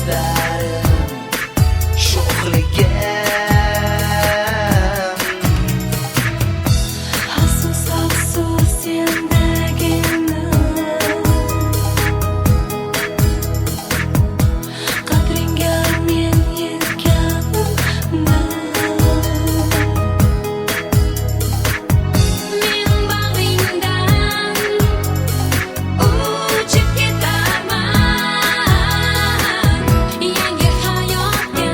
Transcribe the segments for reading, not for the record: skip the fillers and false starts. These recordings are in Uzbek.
do'stlarim sho'xligim. Afsus afsus sendagina qadringga men yetganimda men bag'ringdan uchib ketarman yangi hayotga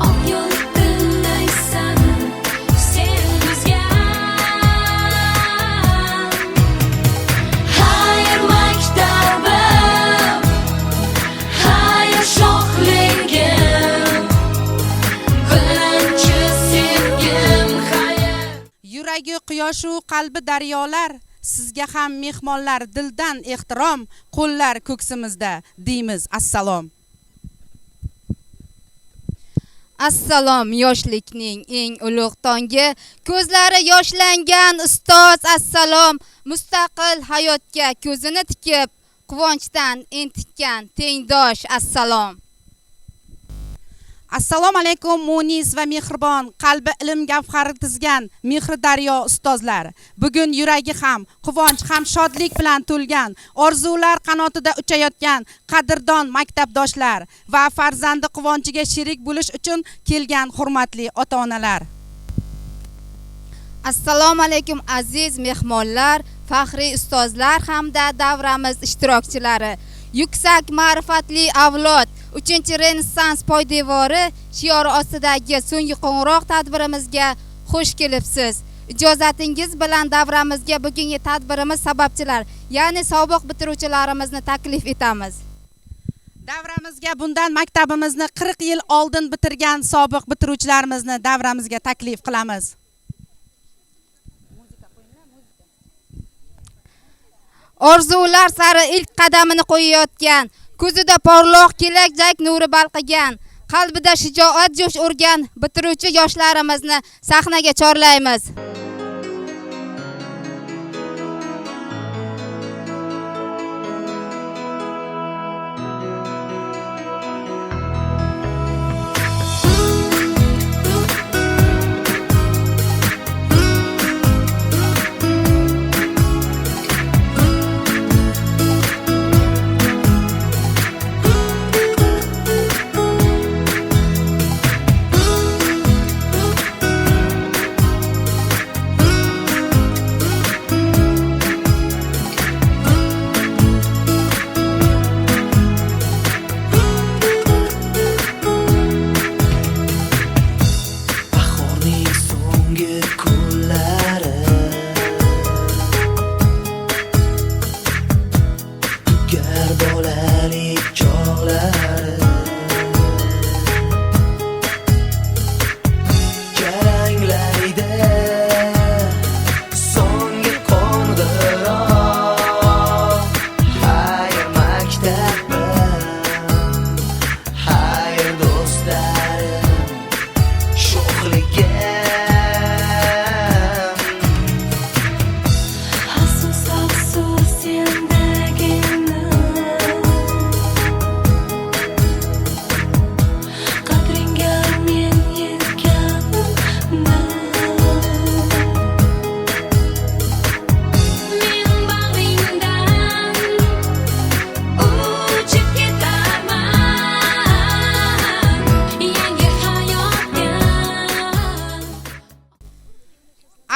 oq yo'l tanlaysan sen bizga. Hayır maktabim, hayır sho'xligim, birinchi sevgim hayır. Yuragi quyoshu qalbi daryolar, sizga ham mehmonlar, dildan ehtirom, qo'llar ko'ksimizda deymiz assalom. Assalom yoshlikning eng ulug' tongi, ko'zlari yoshlangan ustoz assalom, mustaqil hayotga ko'zini tikib, quvonchdan entikkan tengdosh assalom. Assalomu alaykum munis va mehribon, qalbi ilm gavhari tizgan mehri daryo ustozlar. Bugun yuragi ham quvonch ham shodlik bilan to'lgan, orzular qanotida uchayotgan qadrdon maktabdoshlar va farzandi quvonchiga sherik bo'lish uchun kelgan hurmatli ota-onalar. Assalomu alaykum aziz mehmonlar, faxriy ustozlar hamda davramiz ishtirokchilari. Yuksak ma'rifatli avlod 3-Renessans poydevori shiori ostidagi so'nggi qo'ng'iroq tadbirimizga xush kelibsiz. Ijozatingiz bilan davramizga bugungi tadbirimiz sababchilar, ya'ni sobiq bitiruvchilarimizni taklif etamiz. Davramizga bundan maktabimizni 40 yil oldin bitirgan sobiq bitiruvchilarimizni davramizga taklif qilamiz. Orzular sari ilk qadamini qo'yayotgan, ko'zida porloq kelajak nuri balqigan, qalbida shijoat jo'sh urgan bitiruvchi yoshlarimizni sahnaga chorlaymiz. Bahorning so'nggi kunlari tugar bolalik chog'lari jaranglaydi so'nggi qo'ng'iroq. Hayır maktabim, hayır do'stlarim sho'xligim. Afsus afsus sendagina qadringga men yetganimda men bag'ringdan uchib ketarman yangi hayotga.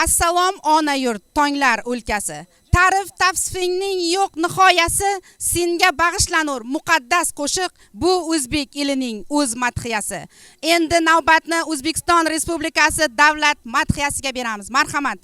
Assalom ona yurt, tonglar o'lkasi. Ta'rif tavsifingning yo'q nihoyasi, senga bag'ishlanur muqaddas qo'shiq, bu o'zbek elining o'z madhiyasi. Endi navbatni O'zbekiston Respublikasi davlat madhiyasiga beramiz. Marhamat.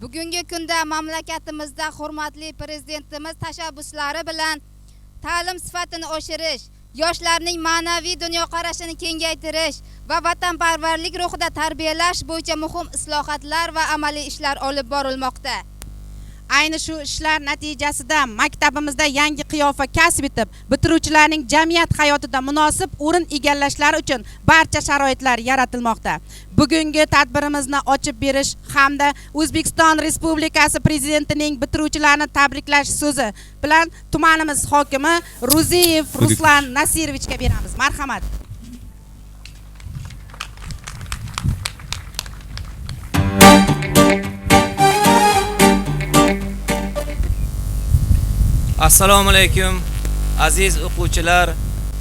Bugungi kunda mamlakatimizda hurmatli prezidentimiz tashabbuslari bilan ta'lim sifatini oshirish, yoshlarning ma'naviy dunyoqarashini kengaytirish va vatanparvarlik ruhida tarbiyalash bo'yicha muhim islohotlar va amaliy ishlar olib borilmoqda. Ayni shu ishlar natijasida maktabimizda yangi qiyofa kasb etib, bitiruvchilarning jamiyat hayotida munosib o'rin egallashlari uchun barcha sharoitlar yaratilmoqda. Bugungi tadbirimizni ochib berish hamda O'zbekiston Respublikasi Prezidentining bitiruvchilarni tabriklash so'zi bilan tumanimiz hokimi Ruziyev Ruslan Nasirovichga beramiz. Marhamat. Assalomu alaykum aziz o'quvchilar,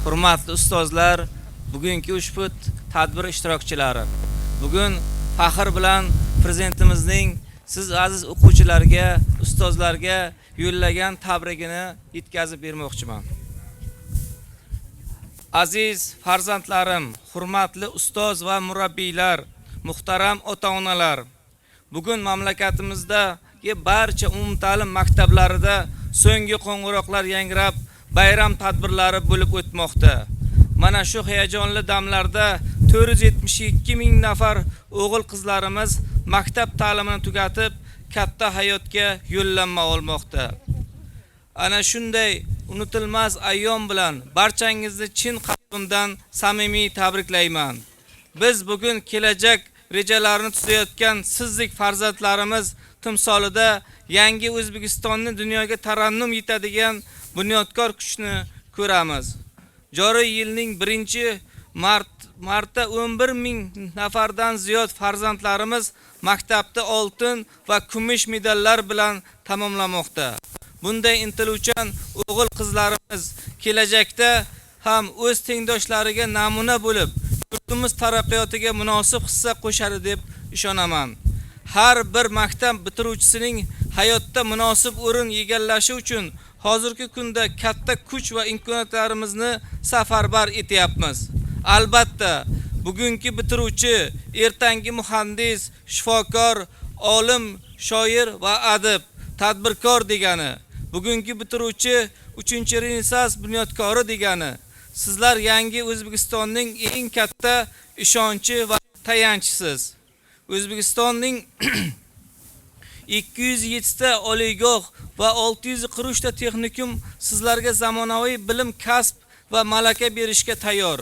hurmatli ustozlar, bugungi ushbu tadbir ishtirokchilari. Bugun faxr bilan prezidentimizning siz aziz o'quvchilarga, ustozlarga yo'llagan tabrigini yetkazib bermoqchiman. Aziz farzandlarim, hurmatli ustoz va murabbiylar, muhtaram ota-onalar, bugun mamlakatimizdagi barcha umumta'lim maktablarida so'nggi qo'ng'iroqlar yangrab, bayram tadbirlari bo'lib o'tmoqda. Mana shu hayajonli damlarda 472 ming nafar o'g'il qizlarimiz maktab ta'limini tugatib, katta hayotga yo'llanma olmoqda. Ana shunday unutilmas ayyom bilan barchangizni chin qalbimdan samimiy tabriklayman. Biz bugun kelajak rejalarini tuzayotgan sizdek farzandlarimiz timsolida yangi O'zbekistonni dunyoga tarannum etadigan bunyodkor kuchni ko'ramiz. Joriy yilning 1-martda 11 ming nafardan ziyod farzandlarimiz maktabda oltin va kumush medallar bilan tamomlamoqda. Bunday intiluvchan o'g'il qizlarimiz kelajakda ham o'z tengdoshlariga namuna bo'lib, yurtimiz taraqqiyotiga munosib hissa qo'shadi deb ishonaman. Har bir maktab bitiruvchisining hayotda munosib o'rin egallashi uchun hozirgi kunda katta kuch va imkoniyatlarimizni safarbar etyapmiz. Albatta, bugungi bitiruvchi ertangi muhandis, shifokor, olim, shoir va adib, tadbirkor degani. Bugungi bitiruvchi 3-renessans bunyodkori degani. Sizlar yangi O'zbekistonning eng katta ishonchi va tayanchisiz. O'zbekistonning 207 ta oliygoh va 640 ta texnikum sizlarga zamonaviy bilim, kasb va malaka berishga tayyor.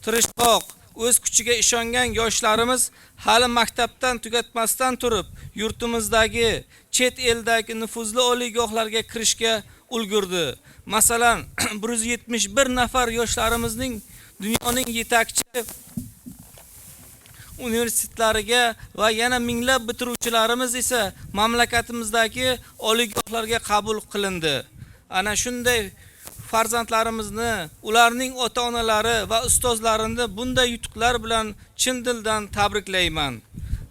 Tirishqoq, o'z kuchiga ishongan yoshlarimiz hali maktabdan tugatmasdan turib, yurtimizdagi, chet eldagi nufuzli oliygohlarga kirishga ulgurdi. Masalan, 171 nafar yoshlarimizning dunyoning yetakchi universitetlariga va yana minglab bitiruvchilarimiz esa mamlakatimizdagi oliygohlarga qabul qilindi. Ana shunday farzandlarimizni, ularning ota-onalari va ustozlarini bunday yutuqlar bilan chin dildan tabriklayman.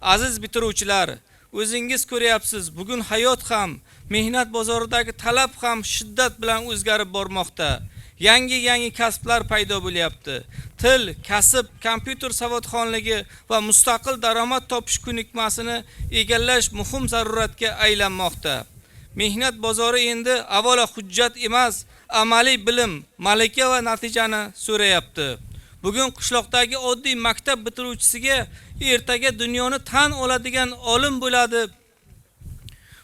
Aziz bitiruvchilar, o'zingiz ko'ryapsiz, bugun hayot ham, mehnat bozoridagi talab ham shiddat bilan o'zgarib bormoqda. Yangi kasblar paydo bo'lyapti. Til, kasb, kompyuter savodxonligi va mustaqil daromad topish ko'nikmasini egallash muhim zaruratga aylanmoqda. Mehnat bozori endi avvalo hujjat emas, amaliy bilim, malaka va natijani so'rayapti. Bugun qishloqdagi oddiy maktab bitiruvchisiga ertaga dunyoni tan oladigan olim bo'ladi.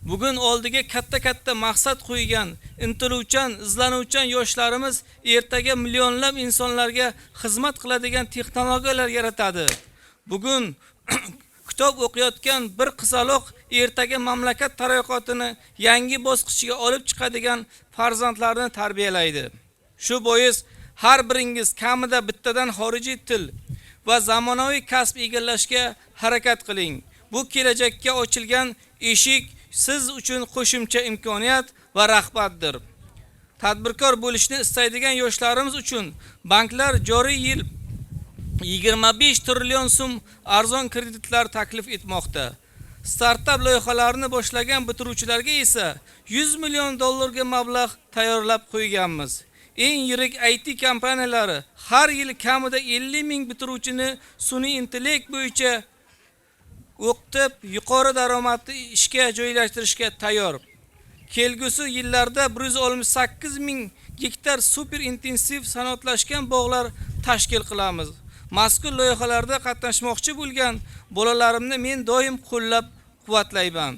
Bugun oldiga katta maqsad qo'ygan, intiluvchan, izlanuvchan yoshlarimiz ertaga millionlab insonlarga xizmat qiladigan texnologiyalar yaratadi. Bugun kitob o'qiyotgan bir qizaloq ertaga mamlakat taraqqiyotini yangi bosqichga olib chiqadigan farzandlarni tarbiyalaydi. Shu bois har biringiz kamida bittadan xorijiy til va zamonaviy kasb egallashga harakat qiling. Bu kelajakka ochilgan eshik siz uchun qo'shimcha imkoniyat va rag'batdir. Tadbirkor bo'lishni istaydigan yoshlarimiz uchun banklar joriy yil 25 trillion so'm arzon kreditlar taklif etmoqda. Startup loyihalarini boshlagan bitiruvchilarga esa 100 million dollarga mablag' tayyorlab qo'yganmiz. Eng yirik IT kompaniyalari har yili kamida 50 ming bitiruvchini sun'iy intellekt bo'yicha o'qitib, yuqori daromadli ishga joylashtirishga tayyor. Kelgusi yillarda 168 ming gektar super intensiv sanoatlashgan bog'lar tashkil qilamiz. Mazkur loyihalarda qatnashmoqchi bo'lgan bolalarimni men doim qo'llab-quvvatlayman.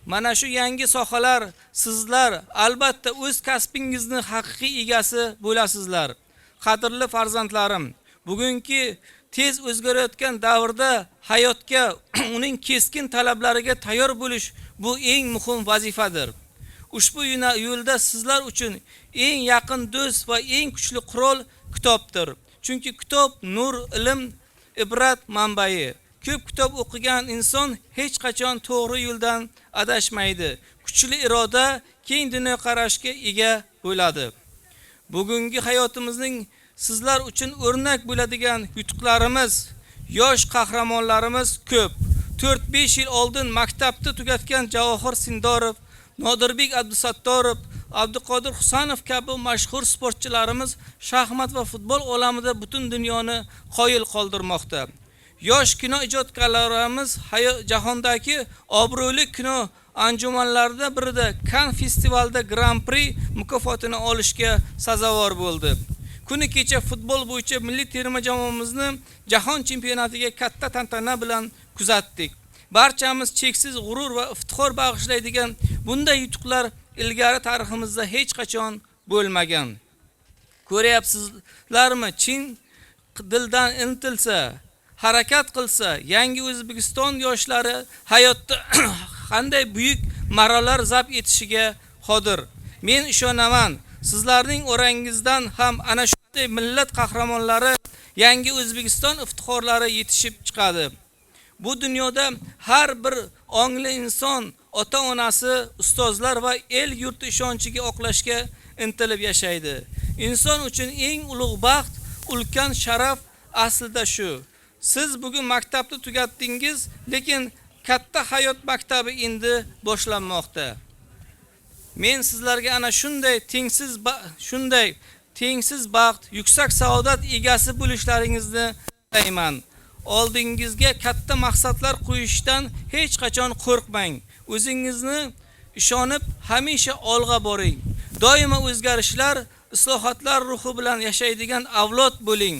Mana shu yangi sohalar sizlar albatta o'z kasbingizni haqiqiy egasi bo'lasizlar. Qadrli farzandlarim, bugungi tez o'zgarayotgan davrda hayotga, uning keskin talablariga tayyor bo'lish bu eng muhim vazifadir. Ushbu yo'lda sizlar uchun eng yaqin do'st va eng kuchli qurol kitobdir. Chunki kitob nur, ilm, ibrat manbai. Ko'p kitob o'qigan inson hech qachon to'g'ri yo'ldan adashmaydi. Kuchli iroda, keng dunyoqarashga ega bo'ladi. Bugungi hayotimizning sizlar uchun o'rnak bo'ladigan yutuqlarimiz, yosh qahramonlarimiz ko'p. 4-5 yil oldin maktabni tugatgan Javohir Sindorov, Nodirbek Abdusattorov, Abduqodir Husanov kabi mashhur sportchilarimiz shaxmat va futbol olamida butun dunyoni qoyil qoldirmoqda. Yosh kino ijodkorlarimiz jahondagi obro'li kino anjumanlarida birida Cannes festivalida Grand Prix mukofotini olishga sazovor bo'ldi. Kuni kecha futbol bo'yicha milliy terma jamoamizni jahon chempionatiga katta tantana bilan kuzatdik. Barchamiz cheksiz g'urur va iftixor bag'ishlaydigan bunday yutuqlar ilgari tariximizda hech qachon bo'lmagan. Ko'ryapsizlarmi, chin dildan intilsa, harakat qilsa, yangi O'zbekiston yoshlari hayotda qanday buyuk marralar zabt etishiga qodir. Men ishonaman, sizlarning orangizdan ham ana shunday millat qahramonlari, yangi O'zbekiston iftixorlari yetishib chiqadi. Bu dunyoda har bir ongli inson ota-onasi, ustozlar va el yurti ishonchiga oqlashga intilib yashaydi. Inson uchun eng ulug' baxt, ulkan sharaf aslida shu. Siz bugun maktabni tugatdingiz, lekin katta hayot maktabi endi boshlanmoqda. Men sizlarga ana shunday tengsiz baxt, yuksak saodat egasi bo'lishlaringizni tilayman. Oldingizga katta maqsadlar qo'yishdan hech qachon qo'rqmang. O'zingizni ishonib hamisha olg'a boring. Doimo o'zgarishlar, islohotlar ruhi bilan yashaydigan avlod bo'ling.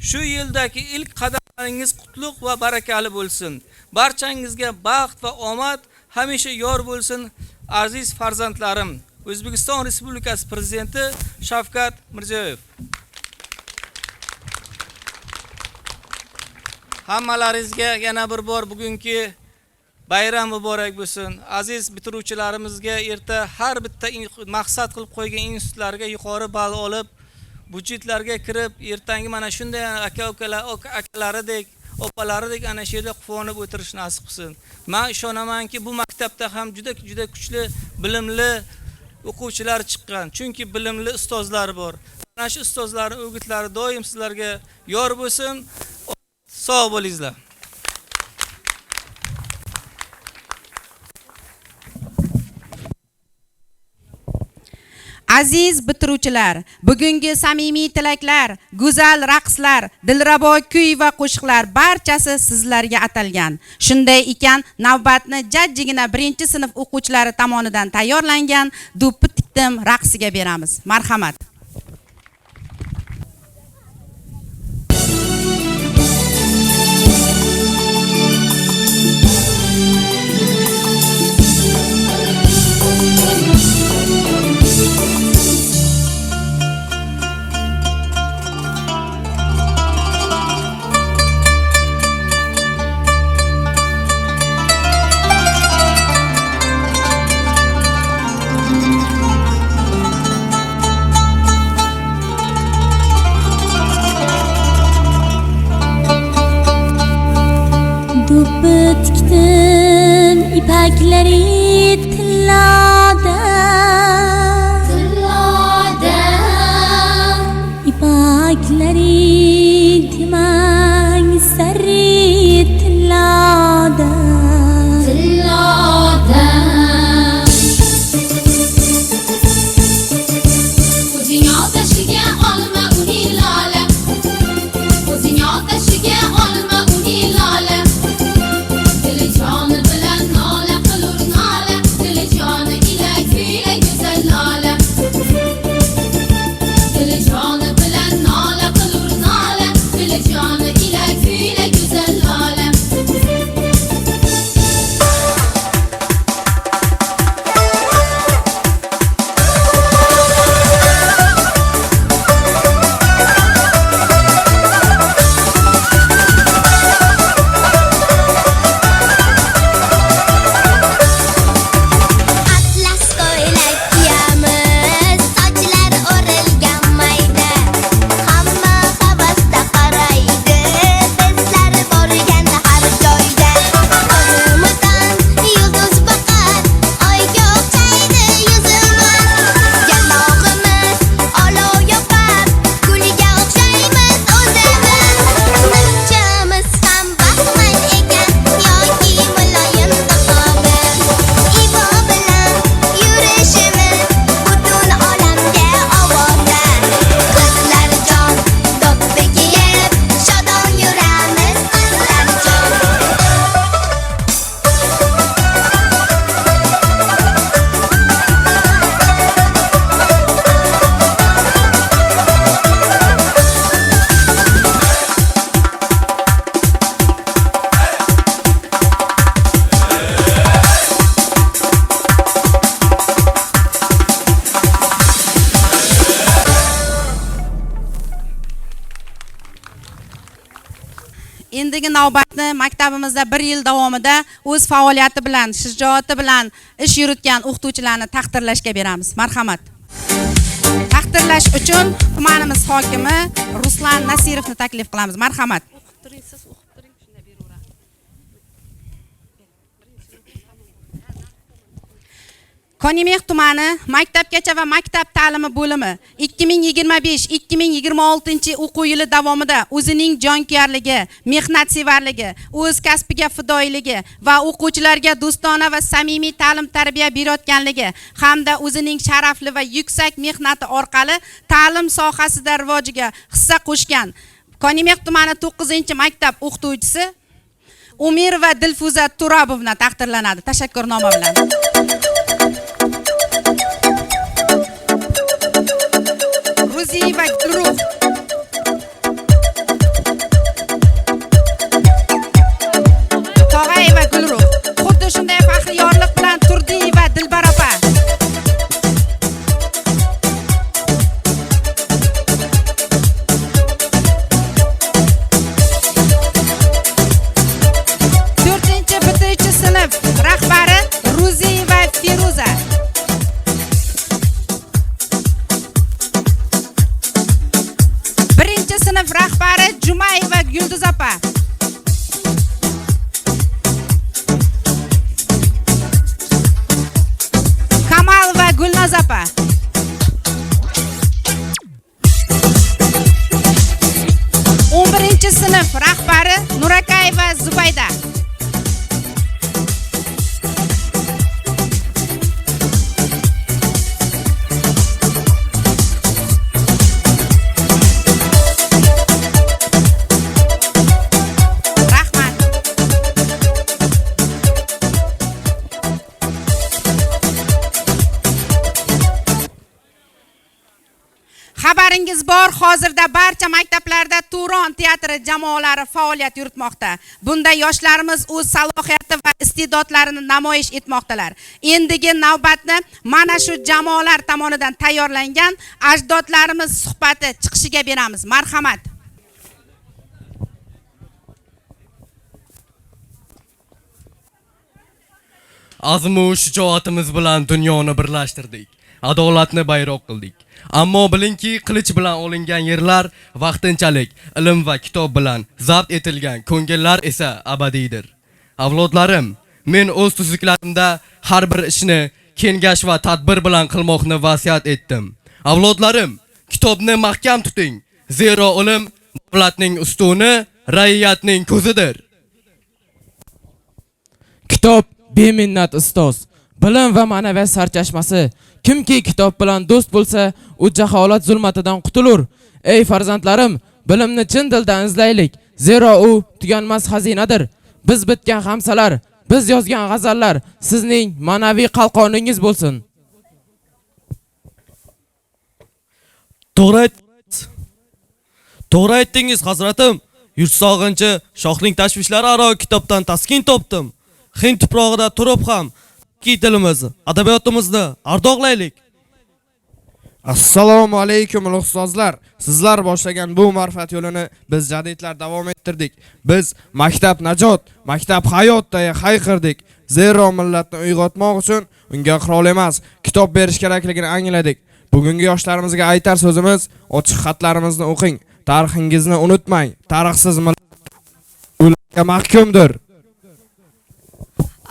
Shu yildagi ilk qadamlaringiz qutlug' va barakali bo'lsin. Barchangizga baxt va omad hamisha yor bo'lsin, aziz farzandlarim. O'zbekiston Respublikasi Prezidenti Shavkat Mirziyoyev. Hammalaringizga yana bir bor bugungi bayram muborak bo'lsin. Aziz bitiruvchilarimizga erta har bitta maqsad qilib qo'ygan institutlarga yuqori ball olib, budjetlarga kirib, ertangi mana shunday akalaridek, opalaridek ana shu yerda quvonib o'tirish nasib qilsin. Men ishonamanki, bu maktabda ham juda kuchli, bilimli o'quvchilar chiqqan. Chunki bilimli ustozlar bor. Mana shu ustozlarning o'gitlari doim sizlarga yor bo'lsin. Sog' bo'linglar. Aziz bitiruvchilar, bugungi samimiy tilaklar, go'zal raqslar, dilrabo kuy va qo'shiqlar barchasi sizlarga atalgan. Shunday ekan, navbatni jajjigina 1-sinf o'quvchilari tomonidan tayyorlangan do'ppi tikdim raqsiga beramiz. Marhamat. oldingi navbatni maktabimizda 1 yil davomida o'z faoliyati bilan, shijoati bilan ish yuritgan o'qituvchilarni taqdirlashga beramiz. Marhamat. Taqdirlash uchun tumanimiz hokimi Ruslan Nasirovni taklif qilamiz. Marhamat. Konimix tumani maktabgacha va maktab ta'limi bo'limi 2025-2026 o'quv yili davomida o'zining jonkuyarligi, mehnatsevarligi, o'z kasbiga fidoyiligi va o'quvchilarga do'stona va samimiy ta'lim-tarbiya berayotganligi hamda o'zining sharafli va yuksak mehnati orqali ta'lim sohasida rivojiga hissa qo'shgan Konimix tumani 9-maktab o'qituvchisi Umir va Dilfuza Turabovna taqdirlanadi. Tashakkurnoma bilan. Ruziy va Gulruh. Tog'ay va Gulruh. Xuddi shunday faxriyorlik bilan Turdiy va Dilbar opa. Bitiruvchi sinf rahbari Ruziy va Feruza. Birinchi sinf rahbari Jumay va Yulduz opa. Kamal va Gulnaz opa. Birinchi sinf rahbari Nurakay va Zubayda. Xabaringiz bor, hozirda barcha maktablarda Turon teatri jamoalari faoliyat yuritmoqda. Bunda yoshlarimiz o'z salohiyati va iste'dodlarini namoyish etmoqdalar. Endigi navbatni mana shu jamoalar tomonidan tayyorlangan ajdodlarimiz suhbati chiqishiga beramiz. Marhamat. Azmu shijoatimiz bilan dunyoni birlashtirdik. Adolatni bayroq qildik. Ammo bilingki, qilich bilan olingan yerlar vaqtinchalik, ilm va kitob bilan zabt etilgan ko'ngillar esa abadiydir. Avlodlarim, men o'z tuzuklarimda har bir ishni kengash va tadbir bilan qilmoqni vasiyat etdim. Avlodlarim, kitobni mahkam tuting, zero ilm davlatning ustuni, ra'iyatning ko'zidir. Kitob beminnat ustoz, bilim va ma'naviyat sarchashmasi. Kimki kitob bilan do'st bo'lsa, u jaholat zulmatidan qutulur. Ey farzandlarim, bilimni chin dildan izlaylik, zero u tuganmas xazinadir. Biz bitgan xamsalar, biz yozgan g'azallar sizning ma'naviy qalqoningiz bo'lsin. To'g'ri aytdingiz, hazratim. Yurt sog'inchi, shohning tashvishlari aro kitobdan taskin topdim. Hind tuprog'ida turib ham tilimizni, adabiyotimizni ardoqlaylik. Assalomu alaykum ustozlar. Sizlar boshlagan bu ma'rifat yo'lini biz jadidlar davom ettirdik. Biz maktab najot, maktab hayot deya hayqirdik. Zero millatni uyg'otmoq uchun unga qurol emas, kitob berish kerakligini angladik. Bugungi yoshlarimizga aytar so'zimiz: ochiq xatlarimizni o'qing, tarixingizni unutmang. Tarixsiz millat o'lga mahkumdir.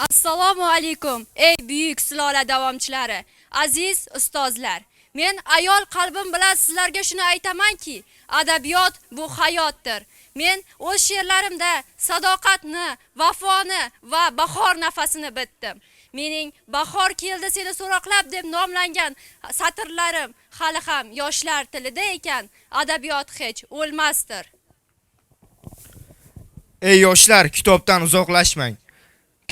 Assalomu alaykum, ey buyuk silola davomchilari, aziz ustozlar. Men ayol qalbim bilan sizlarga shuni aytamanki, adabiyot bu hayotdir. Men o'z she'rlarimda sadoqatni, vafoni va bahor nafasini bitdim. Mening bahor keldi seni so'roqlab deb nomlangan satrlarim hali ham yoshlar tilida ekan, adabiyot hech o'lmasdir. Ey yoshlar, kitobdan uzoqlashmang.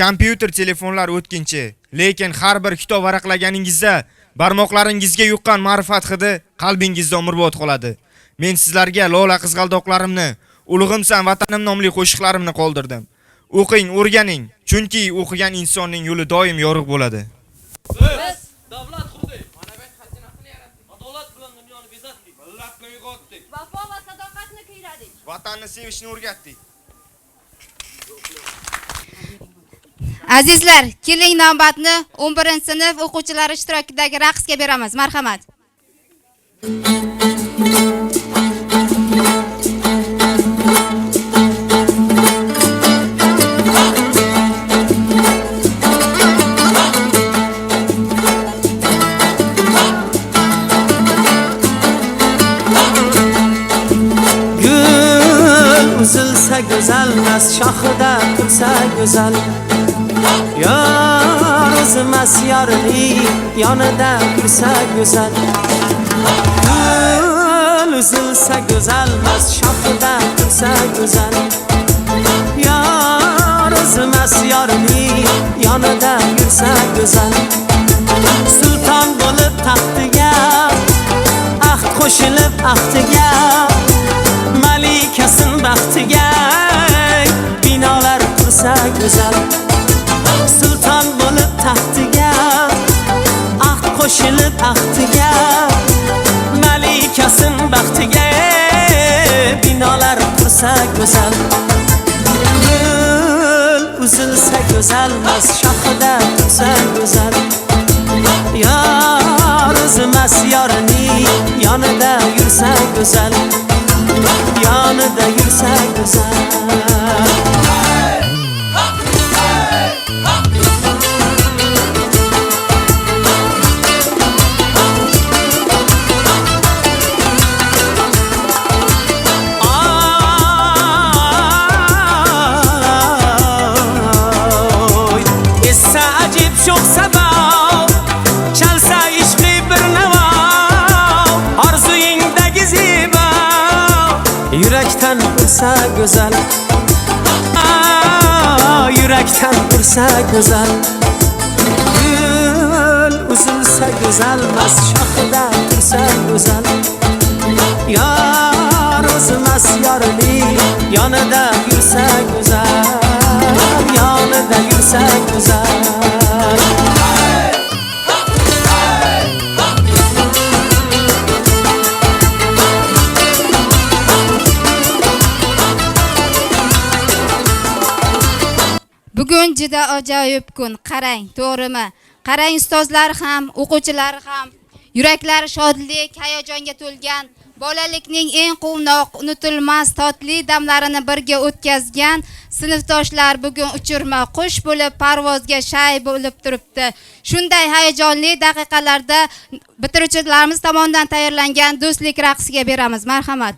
Kompyuter, telefonlar o'tkinchi, lekin har bir kitob varaqlaganingizda barmoqlaringizga yuqqan ma'rifat hidi qalbingizda umrbod qoladi. Men sizlarga lola qizg'aldoqlarimni, ulug'imsan vatanim nomli qo'shiqlarimni qoldirdim. O'qing, o'rganing, chunki o'qigan insonning yo'li doim yorug' bo'ladi. Biz davlat qurdik, ma'naviyat xazinasini yaratdik, adolat bilan dunyoni bezatdik, millatni uyg'otdik, vafo va sadoqatni kuyladik, vatanni sevishni o'rgatdik. Azizlar, keling navbatni 11-sinf o'quvchilari ishtirokidagi raqsga beramiz. Marhamat. Gül uzilsa go'zalmas, shoxida tursa go'zal. Yor o'zimas yorini, yonida tursa go'zal. Gül uzilsa go'zalmas, shoxida tursa go'zal. Yor o'zimas yorini, yonida tursa go'zal. Sulton bo'lib taxtiga, ahd qo'shilib ahdiga, malikasin baxtiga, binolar tursa go'zal. Sulton bo'lib taxtiga, ahd qo'shilib ahdiga, malikasin baxtiga, binolar tursa go'zal. Gul uzilsa go'zalmas, shoxida tursa go'zal. Yor o'zimas yorini, yonida yursa go'zal. Yonida yursa go'zal. Yurakdan ursa go'zal, yurakdan ursa go'zal. Gul uzilsa go'zalmas, shoxida tursa go'zal. Yor o'zimas yorini, yonida yursa go'zal. Yonida yursa go'zal. Bugun juda ajoyib kun. Qarang, to'g'rimi? Qarang, ustozlar ham, o'quvchilar ham yuraklari shodlik, hayajonga to'lgan, bolalikning eng quvnoq, unutilmas totli damlarini birga o'tkazgan sinfdoshlar bugun uchirma qush bo'lib parvozga shay bo'lib turibdi. Shunday hayajonli daqiqalarda bitiruvchilarimiz tomonidan tayyorlangan do'stlik raqsiga beramiz. Marhamat.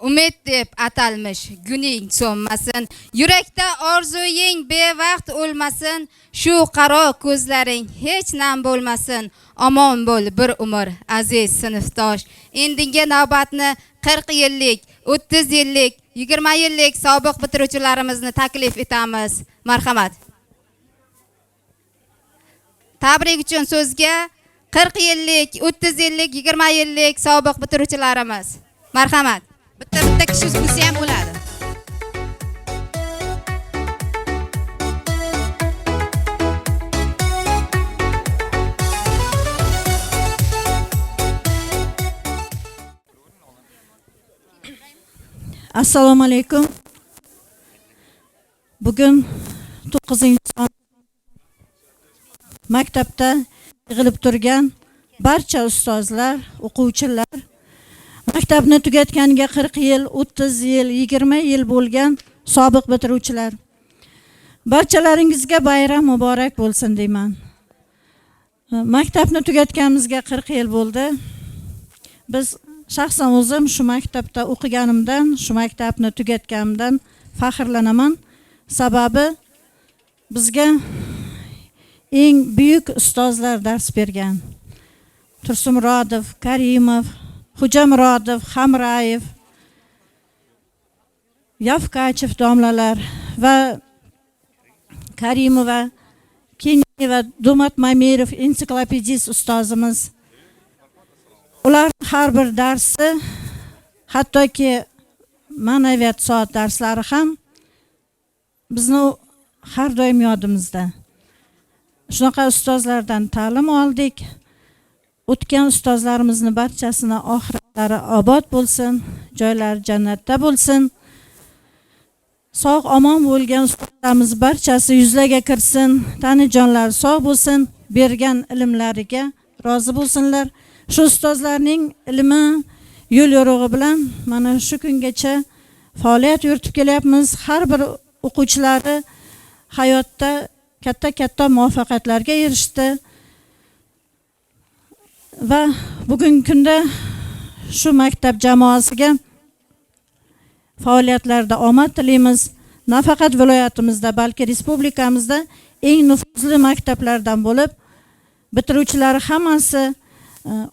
umid deb atalmish guning so'nmasin, yurakda orzuying bevaqt o'lmasin, shu qaro ko'zlaring hech nam bo'lmasin. Omon bo'l bir umr aziz sinfdosh. Endingi navbatni 40 yillik, 30 yillik, 20 yillik sobiq bitiruvchilarimizni taklif etamiz. Marhamat. Tabrik uchun so'zga 40 yillik, 30 yillik, 20 yillik sobiq bitiruvchilarimiz. Marhamat. Bitta kishi bo'lsa ham bo'ladi. Assalomu alaykum. Bugun 9-son maktabda yig'ilib turgan barcha ustozlar, o'quvchilar, maktabni tugatganiga 40 yil, 30 yil, 20 yil bo'lgan sobiq bitiruvchilar. Barchalaringizga bayram muborak bo'lsin deyman. Maktabni tugatganimizga 40 yil bo'ldi. Biz shaxsan o'zim shu maktabda o'qiganimdan, shu maktabni tugatganimdan faxrlanaman. Sababi bizga eng buyuk ustozlar dars bergan. Tursunmurodov, Karimov, Xo'jamurodov, Hamrayev, Yavkachev domlalar va Karimova, Keniyeva, Do'mat Mamirov ensiklopedist ustozimiz. Ular har bir darsi, hattoki ma'naviyat soat darslari ham bizni har doim yodimizda. Shunaqa ustozlardan ta'lim oldik. O'tgan ustozlarimizni barchasini oxiratlari obod bo'lsin, joylari jannatda bo'lsin. Sog' omon bo'lgan ustozlarimiz barchasi yuzlarga kirsin, tanijonlar sog' bo'lsin, bergan ilmlariga rozi bo'lsinlar. Shu ustozlarning ilmi, yo'l yorug'i bilan mana shu kungacha faoliyat yuritib kelyapmiz. Har bir o'quvchilari hayotda katta muvaffaqiyatlarga erishdi. Va bugungi kunda shu maktab jamoasiga faoliyatlarda omad tilaymiz. Nafaqat viloyatimizda, balki respublikamizda eng nufuzli maktablardan bo'lib, bitiruvchilari hammasi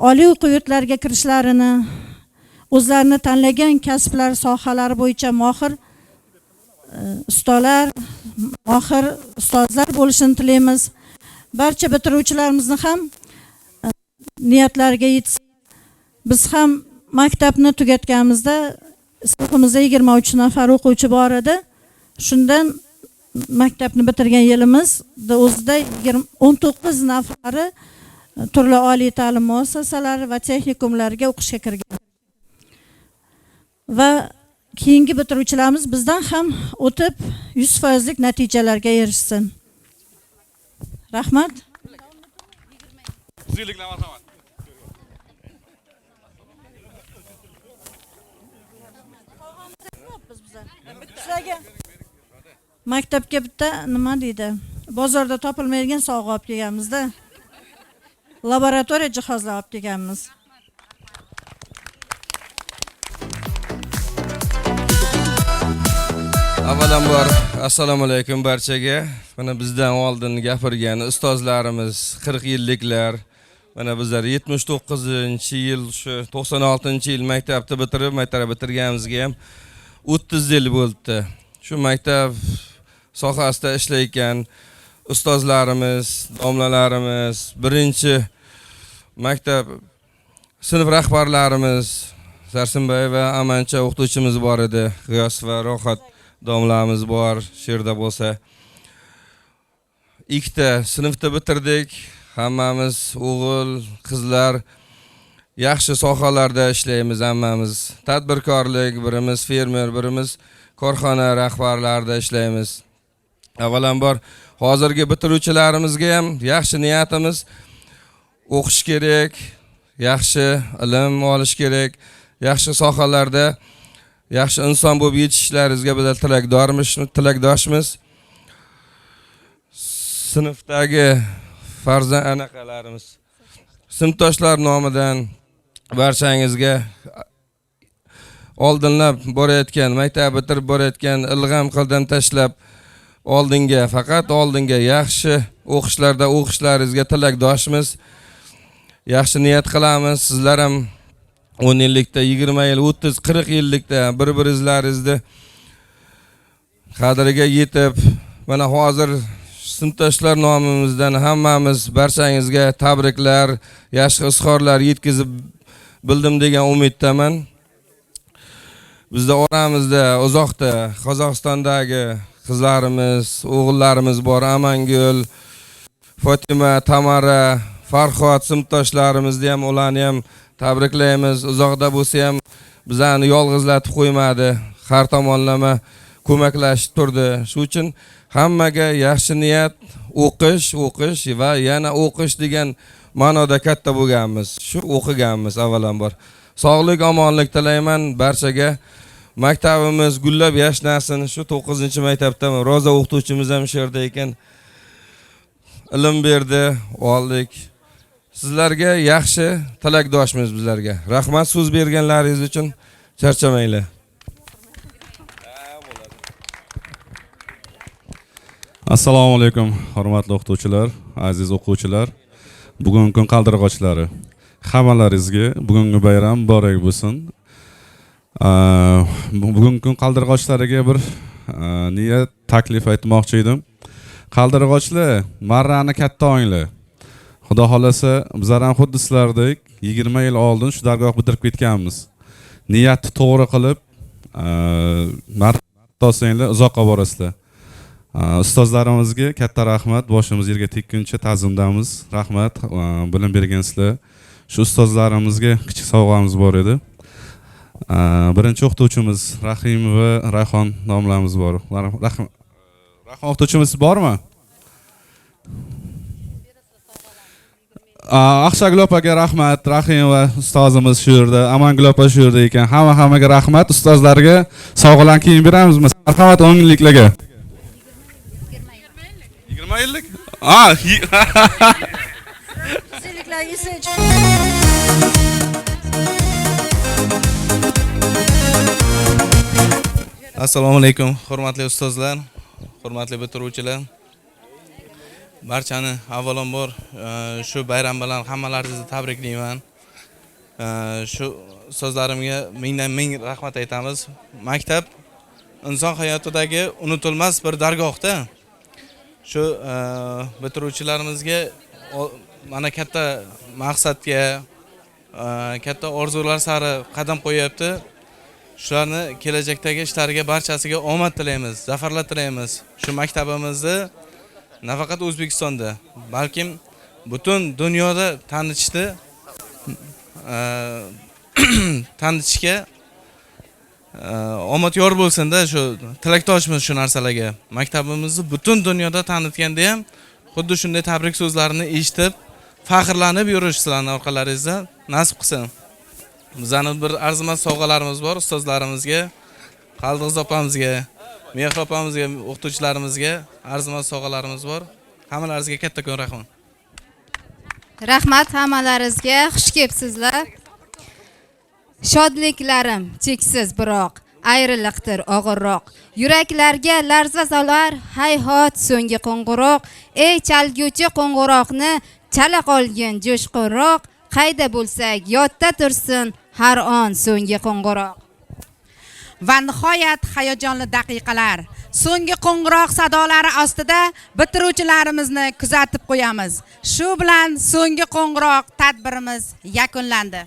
oliy o'quv yurtlariga kirishlarini, o'zlarini tanlagan kasblar sohalari bo'yicha mohir ustalar, mohir ustozlar bo'lishini tilaymiz. Barcha bitiruvchilarimizni ham niyatlariga yetsin. Biz ham maktabni tugatganimizda sinfimizda 23 nafar o'quvchi bor edi. Shundan maktabni bitirgan yilimizda o'zida 19 nafari turli oliy ta'lim muassasalari va texnikumlarga o'qishga kirgan. Va keyingi bitiruvchilarimiz bizdan ham o'tib 100% natijalarga erishsin. Rahmat. Maktabga bitta nima deydi? Bozorda topilmaydigan sovg'a olib kelganmizda. Laboratoriya jihozlari olib kelganmiz. Avvalambor assalomu alaykum barchaga. Mana bizdan oldin gapirgan ustozlarimiz 40 yilliklar, mana bizlar 79-yil, shu 96-yil maktabni bitirib, maktab bitirganimizga ham 30 yil bo'ldi. Shu maktab sohasida ishlayotgan ustozlarimiz, domlalarimiz, birinchi maktab sinf rahbarlarimiz Sarsinbay va Amancha o'qituvchimiz bor edi. G'iyos va Rohat domlamiz bor, she'rda bo'lsa. Ikkita sinfda bitirdik. Hammamiz o'g'il, qizlar yaxshi sohalarda ishlaymiz hammamiz. Tadbirkorlik, birimiz fermer, birimiz korxona rahbarlarida ishlaymiz. Avvalambor hozirgi bitiruvchilarimizga ham yaxshi niyatimiz o'qish kerak, yaxshi ilm olish kerak, yaxshi sohalarda yaxshi inson bo'lib yetishishlaringizga biz tilakdoshmiz. Sinfdagi farzand anaqalarimiz, sinfdoshlar nomidan barchangizga oldinlab borayotgan, maktab bitirib borayotgan, ilg'am qildan tashlab oldinga, faqat oldinga yaxshi o'qishlarda o'qishlaringizga tilakdoshmiz. Yaxshi niyat qilamiz. Sizlar ham 10 yillikda, 20 yil, 30, 40 yillikda bir-biringizlarni qadriga yetib, mana hozir sinfdoshlar nomimizdan hammamiz barchangizga tabriklar, yaxshi izhorlar yetkazib bildim degan umiddaman. Bizda oramizda uzoqda Qozog'istondagi qizlarimiz, o'g'illarimiz bor. Amangul, Fatima, Tamara, Farhod sinfdoshlarimizni ham ularni ham tabriklaymiz. Uzoqda bo'lsa ham bizani yolg'izlatib qo'ymadi. Har tomonlama ko'maklashib turdi. Shuning uchun hammaga yaxshi niyat, o'qish va yana o'qish degan ma'noda katta bo'lganmiz. Shu o'qiganmiz avvalambor. Sog'lik, omonlik tilayman barchaga. Maktabimiz gullab yashnasin. Shu 9-maktabda Roza o'qituvchimiz ham shu yerda ekan. Ilm berdi, oldik. Sizlarga yaxshi tilakdoshmiz bizlarga. Rahmat so'z berganlaringiz uchun. Charchamanglar. Assalomu alaykum, hurmatli o'qituvchilar, aziz o'quvchilar, bugungi kun qaldirg'ochlari. Hammalaringizga bugungi bayram muborak bo'lsin. Bugungi kun qaldirg'ochlariga bir niyat taklif aytmoqchi edim. Qaldirg'ochlar, marrani katta o'nglar. Xudo xolasa, bizlar ham xuddi sizlardek 20 yil oldin shu dargoh bitirib ketganmiz. Niyatni to'g'ri qilib, marrani uzoqqa borasizlar. Ustozlarimizga katta rahmat, boshimiz yerga tekkuncha ta'zimdamiz. Rahmat, bilim bergansizlar. Shu ustozlarimizga kichik sovg'amiz bor edi. Birinchi o'qituvchimiz Rahim va Rayhon nomlarimiz bor. Rahim o'qituvchimiz bormi? Aqshagul opaga rahmat, Rahim va ustozimiz shu yerda, Amangul opa shu yerda ekan. Hammaga rahmat, ustozlarga sovg'alarni kiyim beramizmi? Marhamat 10 yilliklarga. 20 yillik? Assalomu alaykum, hurmatli ustozlar, hurmatli bitiruvchilar. Barchani avvalambor shu bayram bilan hammalaringizni tabriklayman. Shu ustozlarimga mingdan-ming rahmat aytamiz. Maktab inson hayotidagi unutilmas bir dargohda. Shu bitiruvchilarimizga mana katta maqsadga, katta orzular sari qadam qo'yapti. Shularni kelajakdagi ishlariga barchasiga omad tilaymiz, zafarlar tilaymiz. Shu maktabimizni nafaqat O'zbekistonda, balkim butun dunyoda tanitishga omad yor bo'lsin-da, shu tilakdoshmiz shu narsalarga. Maktabimizni butun dunyoda tanitganda ham xuddi shunday tabrik so'zlarini eshitib, faxrlanib yurish sizlarning orqalaringizda nasib qilsin. Bizning bir arzimas sovg'alarimiz bor ustozlarimizga, Qaldiqiz opamizga, Mehr opamizga, o'qituvchilarimizga arzimas sovg'alarimiz bor. Hammalaringizga kattakon rahmat. Rahmat hammalaringizga, xush kelibsizlar. Shodliklarim cheksiz biroq, ayriliqdir og'irroq. Yuraklarga larza solar, hayhot so'nggi qo'ng'iroq. Ey chalguvchi qo'ng'iroqni chala qolgin jo'shqinroq. Qayda bo'lsak, yodda tursin har on so'nggi qo'ng'iroq. Va nihoyat hayajonli daqiqalar. So'nggi qo'ng'iroq sadolari ostida bitiruvchilarimizni kuzatib qo'yamiz. Shu bilan so'nggi qo'ng'iroq tadbirimiz yakunlandi.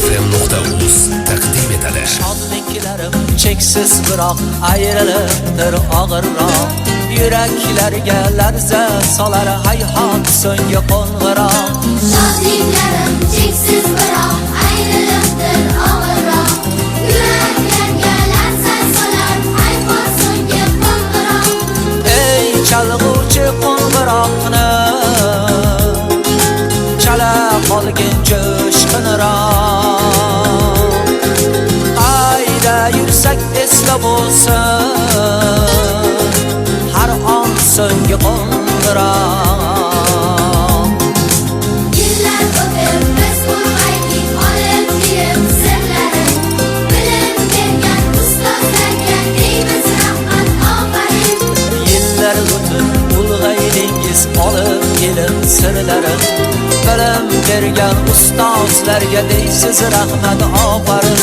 fm.uz taqdim etadi. Shodliklarim cheksiz biroq, ayriliqdir og'irroq. Yüreklerge larza solar hayhat so'nggi qo'ng'iroq. Shodliklarim cheksiz biroq ayrilibdir og'irroq. Yuraklarga larza solar hayhot so'nggi qo'ng'iroq. Ey chalg'uvchi qo'ng'iroqni chala qolgin jo'shqinroq. Qayda yursak esla bo'lsin har on so'nggi qo'ng'iroq. Yillar o'tib biz ulg'aydik olib kelib sirlarin. Bilim bergan ustozlarga deymiz rahmat ofarin. Yillar o'tib ulg'aydingiz olib kelib sirlarim. Bilim bergan ustozlarga deysiz rahmat ofarin.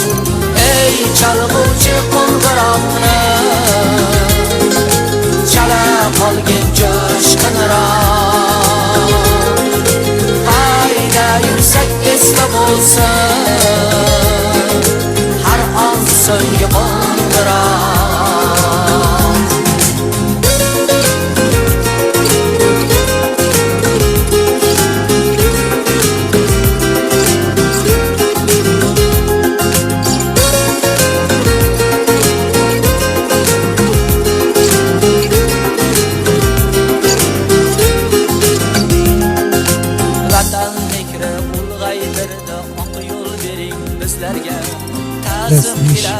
Ey chalg'uvchi qo'ng'iroqni chala qolgin jo'shqinroq. Qayda yursak esla bo'lsin har on so'nggi qo'ng'iroq. Ta'zim ila